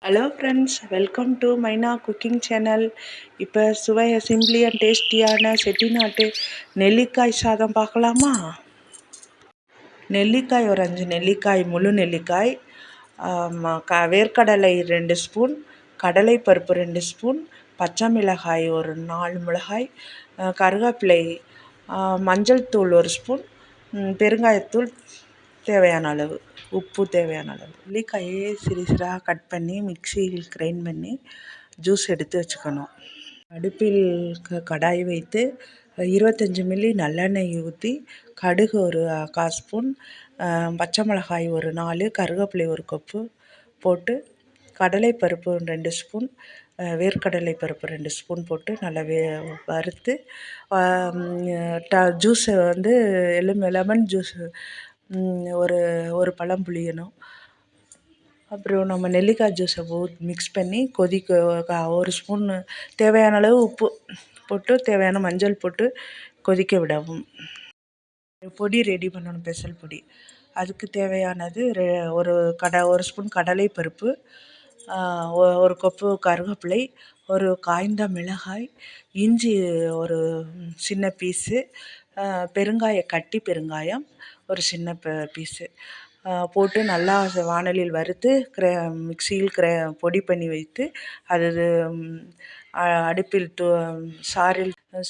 Hello friends, welcome to மைனா cooking channel. இப்போ சுவை சிம்பிளி அண்ட் டேஸ்டியான செட்டிநாட்டு நெல்லிக்காய் சாதம் பார்க்கலாமா? நெல்லிக்காய் ஒரு 5 நெல்லிக்காய், முழு நெல்லிக்காய், வேர்க்கடலை 2 ஸ்பூன், கடலைப்பருப்பு 2 ஸ்பூன், பச்சை மிளகாய் ஒரு 4 மிளகாய், கருவேப்பிலை, மஞ்சள் தூள் 1 ஸ்பூன், பெருங்காயத்தூள் தேவையான அளவு, உப்பு தேவையான அளவு. நெல்லிக்காயை சிறுசாக கட் பண்ணி மிக்சியில் கிரைண்ட் பண்ணி ஜூஸ் எடுத்து வச்சுக்கணும். அடுப்பில் கடாய் வைத்து 25 மில்லி நல்லெண்ணெய் ஊற்றி கடுகு ஒரு 1/4 ஸ்பூன், பச்சை மிளகாய் ஒரு 4, கருவேப்பிலை ஒரு கப்பு போட்டு, கடலைப்பருப்பு 2 ஸ்பூன், வேர்க்கடலை பருப்பு 2 ஸ்பூன் போட்டு நல்லா வறுத்து ஜூஸை வந்து லெமன் ஜூஸ் ஒரு ஒரு பழம் புளியணும். அப்புறம் நம்ம நெல்லிக்காய் ஜூஸை மிக்ஸ் பண்ணி கொதிக்க 1 ஸ்பூன் தேவையான அளவு உப்பு போட்டு தேவையான மஞ்சள் போட்டு கொதிக்க விடவும். பொடி ரெடி பண்ணணும், ஸ்பெஷல் பொடி. அதுக்கு தேவையானது ஒரு ஸ்பூன் கடலை பருப்பு, ஒரு கப்பு கருவேப்பிலை, ஒரு காய்ந்த மிளகாய், இஞ்சி ஒரு சின்ன பீஸு, கட்டி பெருங்காயம் ஒரு சின்ன பீஸு போட்டு நல்லா வாணலியில் வறுத்து மிக்சியில் பொடி பண்ணி வைத்து அது அடுப்பில்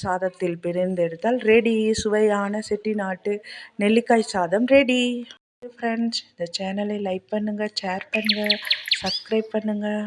சாதத்தில் பிணைந்தெடுத்தால் ரெடி, சுவையான செட்டிநாட்டு நெல்லிக்காய் சாதம் ரெடி. ஃப்ரெண்ட்ஸ், இந்த சேனலை லைக் பண்ணுங்கள், ஷேர் பண்ணுங்கள், சப்ஸ்கிரைப் பண்ணுங்கள்.